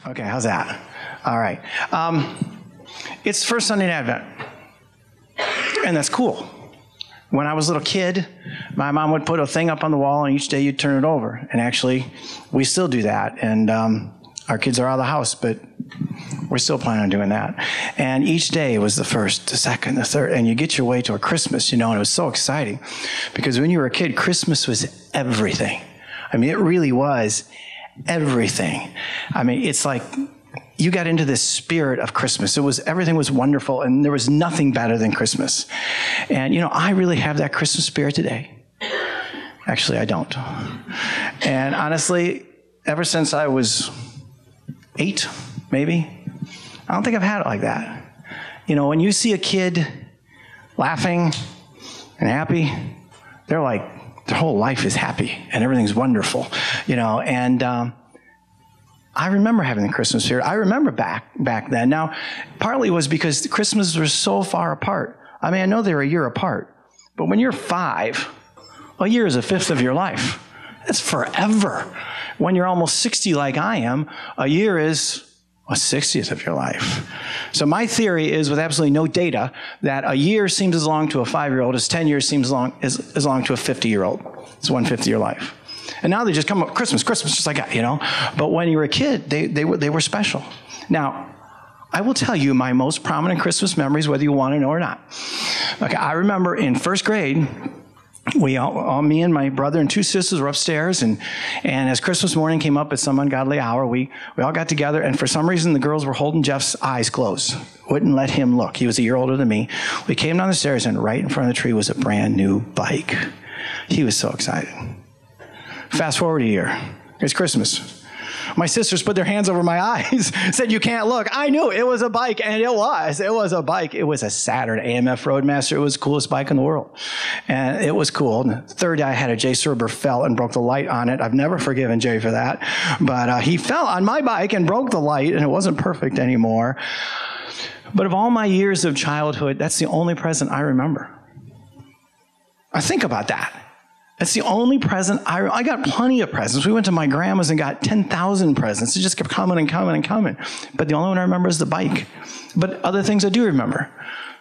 Okay, how's that? All right. It's first Sunday in Advent, and that's cool. When I was a little kid, my mom would put a thing up on the wall, and each day you'd turn it over. And actually, we still do that. And our kids are out of the house, but we're still planning on doing that. And each day was the first, the second, the third, and you get your way to a Christmas, and it was so exciting. Because when you were a kid, Christmas was everything. I mean, it really was everything. I mean, it's like you got into this spirit of Christmas. Everything was wonderful, and there was nothing better than Christmas. And, I really have that Christmas spirit today. Actually, I don't. And honestly, ever since I was 8, maybe, I don't think I've had it like that. When you see a kid laughing and happy, they're like, their whole life is happy and everything's wonderful, and I remember having the Christmas spirit. I remember back then. Now, partly it was because the Christmases were so far apart. I mean, I know they were a year apart, but when you're 5, a year is a fifth of your life. That's forever. When you're almost 60 like I am, a year is a 60th of your life. So my theory is, with absolutely no data, that a year seems as long to a 5-year-old as 10 years seems as long to a 50-year-old. It's 1/5 of your life. And now they just come up, Christmas, just like that, But when you were a kid, they were special. Now, I will tell you my most prominent Christmas memories, whether you want to know or not. Okay, I remember in first grade, me and my brother and 2 sisters were upstairs, and as Christmas morning came up at some ungodly hour, we all got together, and for some reason the girls were holding Jeff's eyes closed, wouldn't let him look. He was a year older than me. We came down the stairs, and right in front of the tree was a brand new bike. He was so excited. Fast forward a year. It's Christmas. My sisters put their hands over my eyes, said, "You can't look." I knew it was a bike, and it was. It was a bike. It was a Saturn AMF Roadmaster. It was the coolest bike in the world. And it was cool. And the third day, I had a Jay Serber fell and broke the light on it. I've never forgiven Jay for that. But he fell on my bike and broke the light, and it wasn't perfect anymore. But of all my years of childhood, that's the only present I remember. I think about that. That's the only present I got plenty of presents. We went to my grandma's and got 10,000 presents. It just kept coming and coming and coming. But the only one I remember is the bike. But other things I do remember.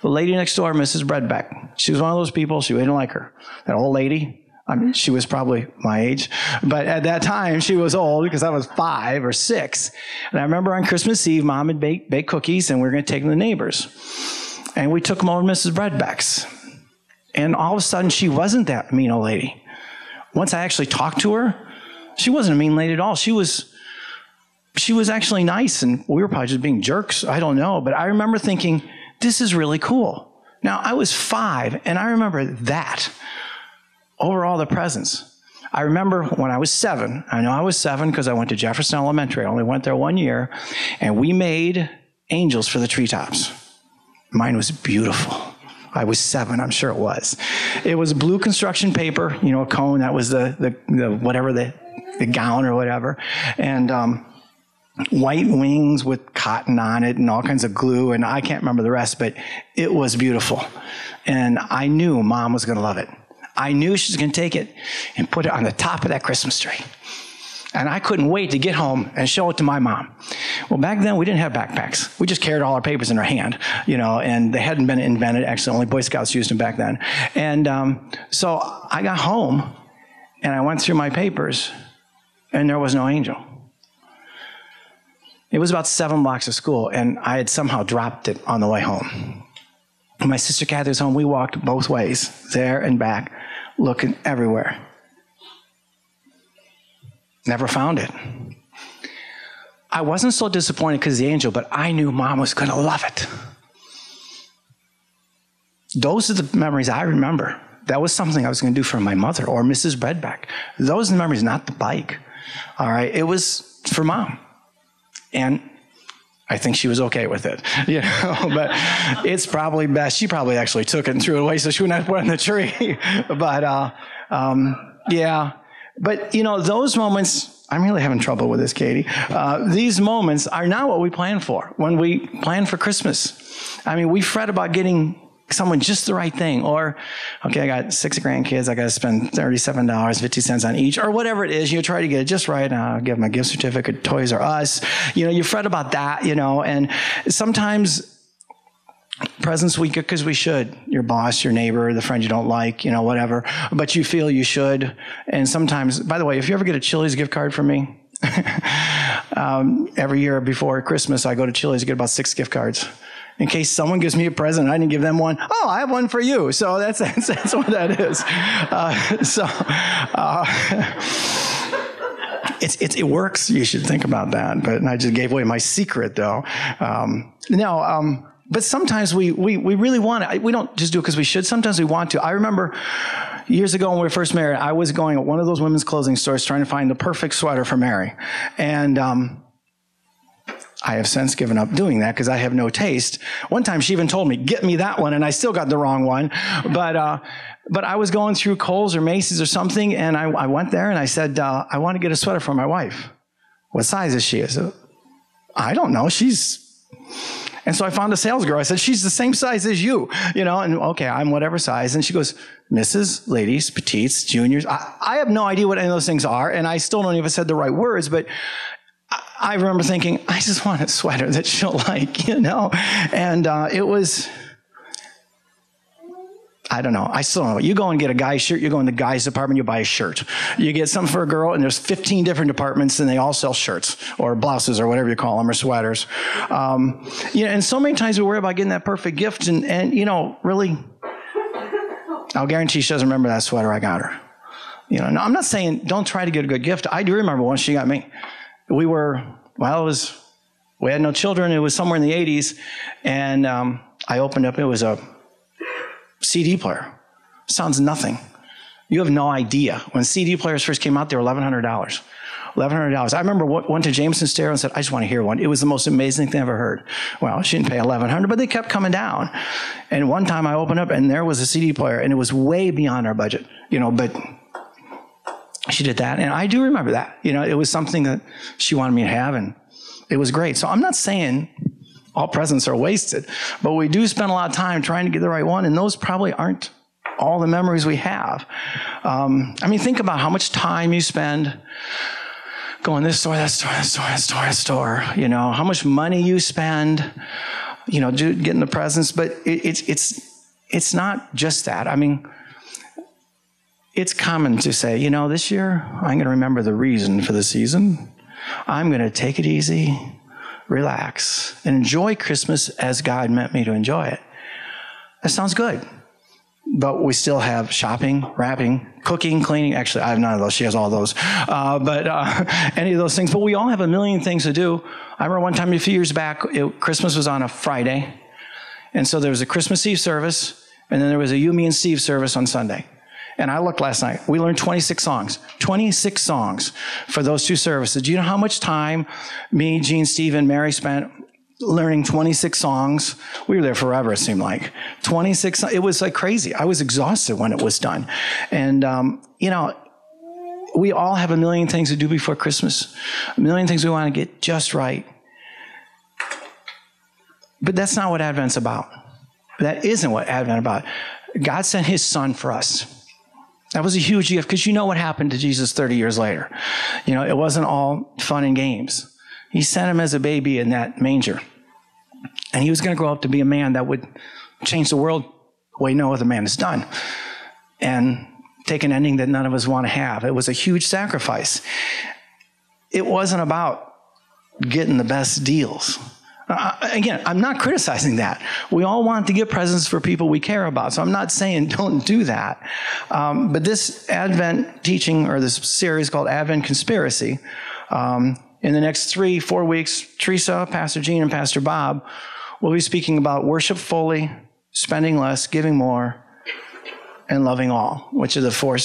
The lady next door, Mrs. Bredbeck, she was one of those people, we didn't like her. That old lady, I mean, she was probably my age. But at that time, she was old because I was 5 or 6. And I remember on Christmas Eve, Mom had baked cookies, and we were going to take them to the neighbors. And we took them over to Mrs. Bredbeck's. And all of a sudden, she wasn't that mean old lady. Once I actually talked to her, she wasn't a mean lady at all. She was actually nice, and we were probably just being jerks. I don't know. But I remember thinking, this is really cool. Now, I was 5, and I remember that over all the presents. I remember when I was 7. I know I was 7 because I went to Jefferson Elementary. I only went there 1 year, and we made angels for the treetops. Mine was beautiful. I was 7, I'm sure it was. It was blue construction paper, a cone. That was the gown or whatever. And white wings with cotton on it and all kinds of glue. And I can't remember the rest, but it was beautiful. And I knew Mom was going to love it. I knew she was going to take it and put it on the top of that Christmas tree. And I couldn't wait to get home and show it to my mom. Well, back then, we didn't have backpacks. We just carried all our papers in our hand, and they hadn't been invented. Actually, only Boy Scouts used them back then. And so I got home, and I went through my papers, and there was no angel. It was about 7 blocks of school, and I had somehow dropped it on the way home. When my sister Kathy was home, we walked both ways, there and back, looking everywhere. Never found it. I wasn't so disappointed because of the angel, but I knew Mom was going to love it. Those are the memories I remember. That was something I was going to do for my mother or Mrs. Bredbeck. Those are the memories, not the bike. All right, it was for Mom. And I think she was okay with it, but it's probably best. She probably actually took it and threw it away so she wouldn't have to put it in the tree. But, yeah. But, those moments, I'm really having trouble with this, Katie. These moments are not what we plan for when we plan for Christmas. I mean, we fret about getting someone just the right thing. Or, okay, I got 6 grandkids. I got to spend $37.50 on each, or whatever it is. You try to get it just right. I'll give them a gift certificate, Toys R Us. You fret about that, and sometimes presents we get because we should. Your boss, your neighbor, the friend you don't like, whatever. But you feel you should. And sometimes, by the way, if you ever get a Chili's gift card from me, every year before Christmas, I go to Chili's to get about 6 gift cards. In case someone gives me a present, I didn't give them one. Oh, I have one for you. So that's what that is. It works. You should think about that. But I just gave away my secret, though. But sometimes we really want it. We don't just do it because we should. Sometimes we want to. I remember years ago when we were first married, I was going at one of those women's clothing stores trying to find the perfect sweater for Mary. And I have since given up doing that because I have no taste. One time she even told me, get me that one, and I still got the wrong one. But I was going through Kohl's or Macy's or something, and I went there and I said, I want to get a sweater for my wife. What size is she? I said, I don't know. And so I found a sales girl. I said, she's the same size as you, and okay, I'm whatever size. And she goes, Mrs., ladies, petites, juniors. I have no idea what any of those things are, and I still don't even said the right words, but I remember thinking, I just want a sweater that she'll like, and it was, I don't know. I still don't know. You go and get a guy's shirt, you go in the guy's department, you buy a shirt. You get something for a girl, and there's 15 different departments, and they all sell shirts or blouses or whatever you call them, or sweaters. And so many times we worry about getting that perfect gift, and really, I'll guarantee she doesn't remember that sweater I got her. Now, I'm not saying don't try to get a good gift. I do remember one she got me. We had no children. It was somewhere in the 80s, and I opened up, it was a CD player. Sounds nothing. You have no idea. When CD players first came out, they were $1,100. $1,100. I remember went to Jameson Stereo and said, I just want to hear one. It was the most amazing thing I ever heard. Well, she didn't pay $1,100, but they kept coming down. And one time I opened up, and there was a CD player, and it was way beyond our budget, but she did that. And I do remember that. It was something that she wanted me to have, and it was great. So I'm not saying all presents are wasted, but we do spend a lot of time trying to get the right one, and those probably aren't all the memories we have. Think about how much time you spend going this store, that store, that store, that store, that store. How much money you spend, getting the presents. But it's not just that. It's common to say, this year I'm going to remember the reason for the season. I'm going to take it easy, relax, and enjoy Christmas as God meant me to enjoy it. That sounds good. But we still have shopping, wrapping, cooking, cleaning. Actually, I have none of those. She has all those. Any of those things. But we all have a million things to do. I remember one time a few years back, Christmas was on a Friday. And so there was a Christmas Eve service, and then there was a You, Me, and Steve service on Sunday. And I looked last night. We learned 26 songs. 26 songs for those 2 services. Do you know how much time me, Gene, Steve, and Mary spent learning 26 songs? We were there forever, it seemed like. 26, it was like crazy. I was exhausted when it was done. And, we all have a million things to do before Christmas. A million things we want to get just right. But that's not what Advent's about. That isn't what Advent's about. God sent his son for us. That was a huge gift, because you know what happened to Jesus 30 years later. It wasn't all fun and games. He sent him as a baby in that manger. And he was going to grow up to be a man that would change the world the way no other man has done. And take an ending that none of us want to have. It was a huge sacrifice. It wasn't about getting the best deals. Again, I'm not criticizing that. We all want to get presents for people we care about, so I'm not saying don't do that. But this Advent teaching, or this series called Advent Conspiracy, in the next 3-4 weeks, Teresa, Pastor Gene, and Pastor Bob will be speaking about worship fully, spending less, giving more, and loving all, which are the 4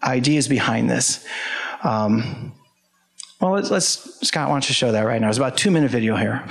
ideas behind this. Scott, why don't you show that right now? It's about a 2-minute video here.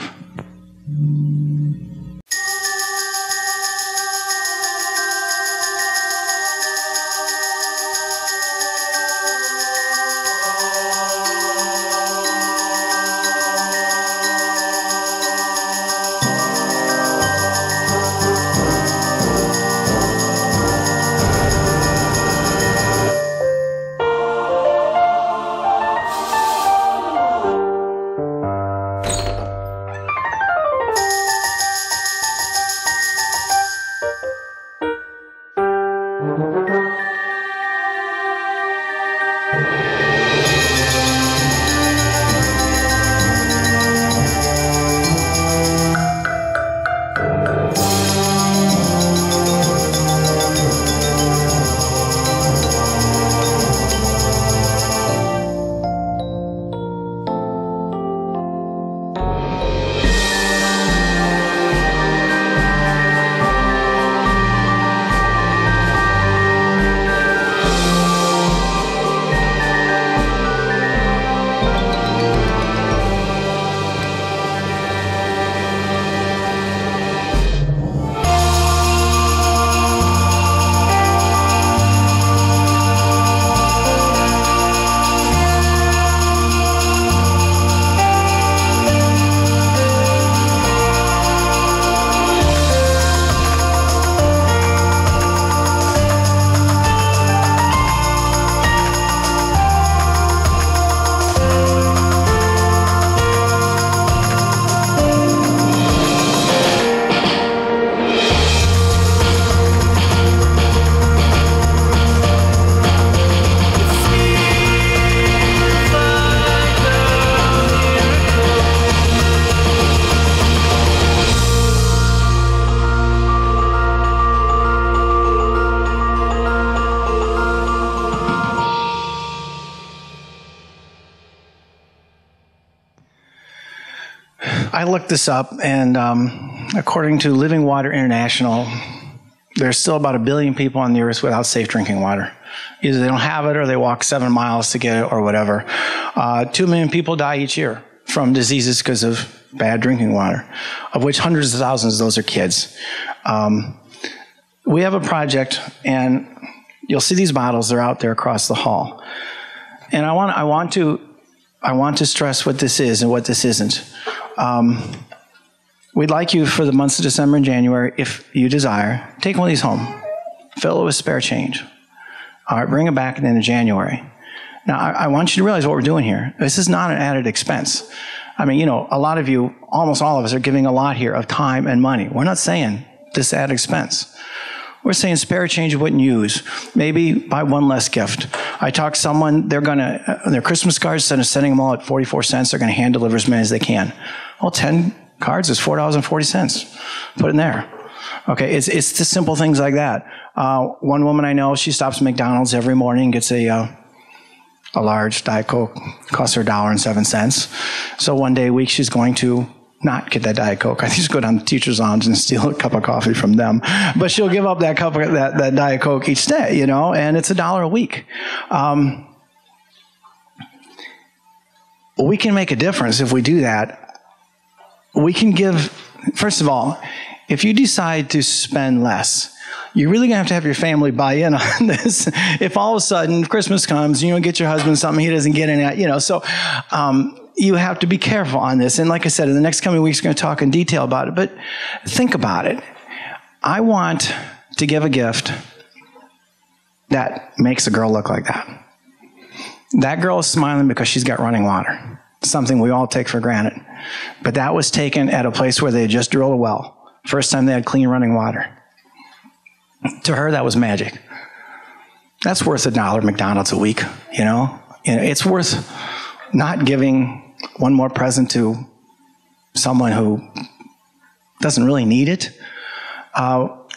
I looked this up, and according to Living Water International, there's still about 1 billion people on the earth without safe drinking water. Either they don't have it or they walk 7 miles to get it or whatever. 2 million people die each year from diseases because of bad drinking water, of which hundreds of thousands of those are kids. We have a project, and you'll see these bottles. They're out there across the hall. And I want to stress what this is and what this isn't. We'd like you for the months of December and January, if you desire, take one of these home. Fill it with spare change. All right, bring it back at the end of January. Now, I want you to realize what we're doing here. This is not an added expense. I mean, you know, a lot of you, almost all of us, are giving a lot here of time and money. We're not saying this added expense. We're saying spare change you wouldn't use. Maybe buy one less gift. I talked to someone, they're going to, their Christmas cards, instead of sending them all at 44 cents, they're going to hand deliver as many as they can. Well, 10 cards is $4.40. Put it in there. Okay, it's just simple things like that. One woman I know, she stops at McDonald's every morning, gets a large Diet Coke, costs her $1.07. So one day a week she's going to not get that Diet Coke. I think she's go down to the teacher's lounge and steal a cup of coffee from them. But she'll give up that cup of that Diet Coke each day, you know, and it's $1 a week. We can make a difference if we do that. We can give, first of all, if you decide to spend less, you're really going to have your family buy in on this. If all of a sudden Christmas comes, you don't get your husband something he doesn't get in, you know, so you have to be careful on this. And like I said, in the next coming weeks, we're going to talk in detail about it. But think about it. I want to give a gift that makes a girl look like that. That girl is smiling because she's got running water, something we all take for granted. But that was taken at a place where they had just drilled a well. First time they had clean running water. To her, that was magic. That's worth $1 McDonald's a week, you know? It's worth not giving one more present to someone who doesn't really need it.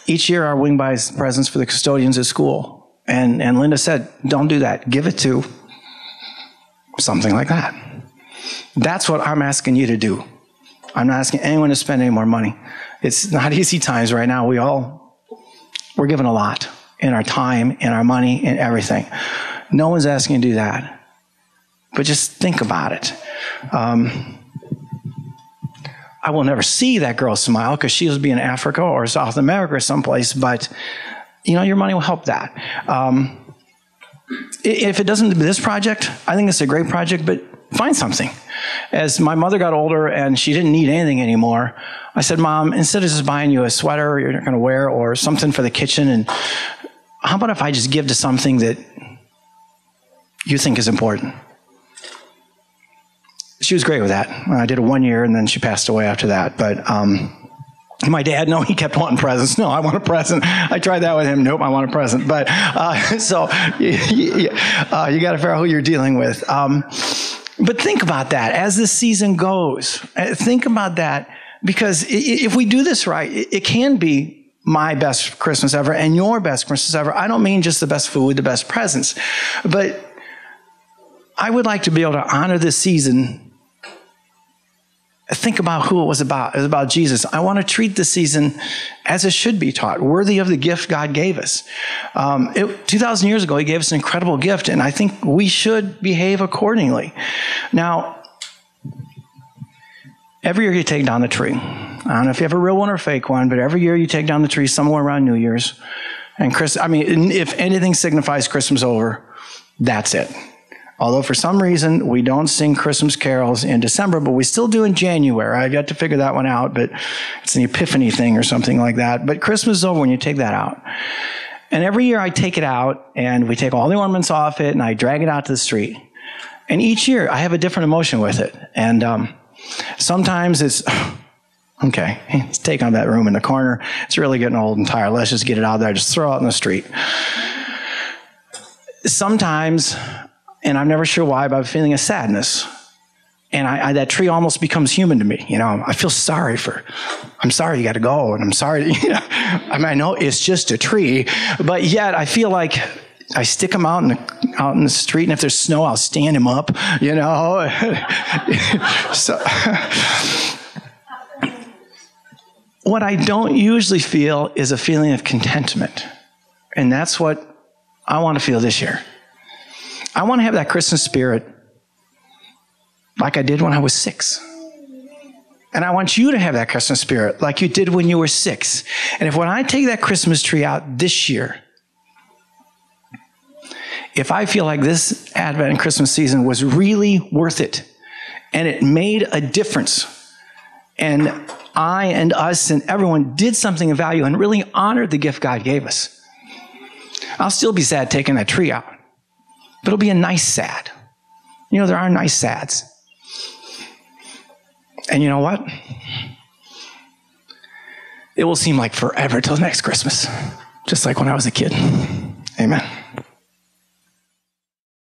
Each year, our wing buys presents for the custodians at school. And Linda said, don't do that. Give it to something like that. That's what I'm asking you to do. I'm not asking anyone to spend any more money. It's not easy times right now. We're given a lot in our time, in our money, in everything. No one's asking you to do that. But just think about it. I will never see that girl smile because she'll be in Africa or South America or someplace, but you know, your money will help that. If it doesn't do this project, I think it's a great project, but find something. As my mother got older and she didn't need anything anymore, I said, Mom, instead of just buying you a sweater you're not going to wear or something for the kitchen, and how about if I just give to something that you think is important? She was great with that. I did it 1 year and then she passed away after that. But My dad, no, he kept wanting presents. No, I want a present. I tried that with him. Nope, I want a present. But so you got to figure out who you're dealing with. But think about that as this season goes. Think about that, because if we do this right, it can be my best Christmas ever and your best Christmas ever. I don't mean just the best food, the best presents, but I would like to be able to honor this season. Think about who it was about. It was about Jesus. I want to treat this season as it should be taught, worthy of the gift God gave us. 2,000 years ago, he gave us an incredible gift, and I think we should behave accordingly. Now, every year you take down the tree. I don't know if you have a real one or a fake one, but every year you take down the tree somewhere around New Year's. And if anything signifies Christmas over, that's it. Although for some reason we don't sing Christmas carols in December, but we still do in January. I've got to figure that one out, but it's an Epiphany thing or something like that. But Christmas is over when you take that out. And every year I take it out, and we take all the ornaments off it, and I drag it out to the street. And each year I have a different emotion with it. And sometimes it's, okay, let's take on that room in the corner. It's really getting old and tired. Let's just get it out there, just throw it in the street. Sometimes, and I'm never sure why, but I'm feeling a sadness. And that tree almost becomes human to me. I feel sorry I'm sorry you got to go. And I'm sorry, I know it's just a tree, but yet I feel like I stick them out in the street. And if there's snow, I'll stand him up, So what I don't usually feel is a feeling of contentment. And that's what I want to feel this year. I want to have that Christmas spirit like I did when I was 6. And I want you to have that Christmas spirit like you did when you were 6. And when I take that Christmas tree out this year, if I feel like this Advent and Christmas season was really worth it, and it made a difference, and I and us and everyone did something of value and really honored the gift God gave us, I'll still be sad taking that tree out. But it'll be a nice sad. There are nice sads. And you know what? It will seem like forever till next Christmas, just like when I was a kid.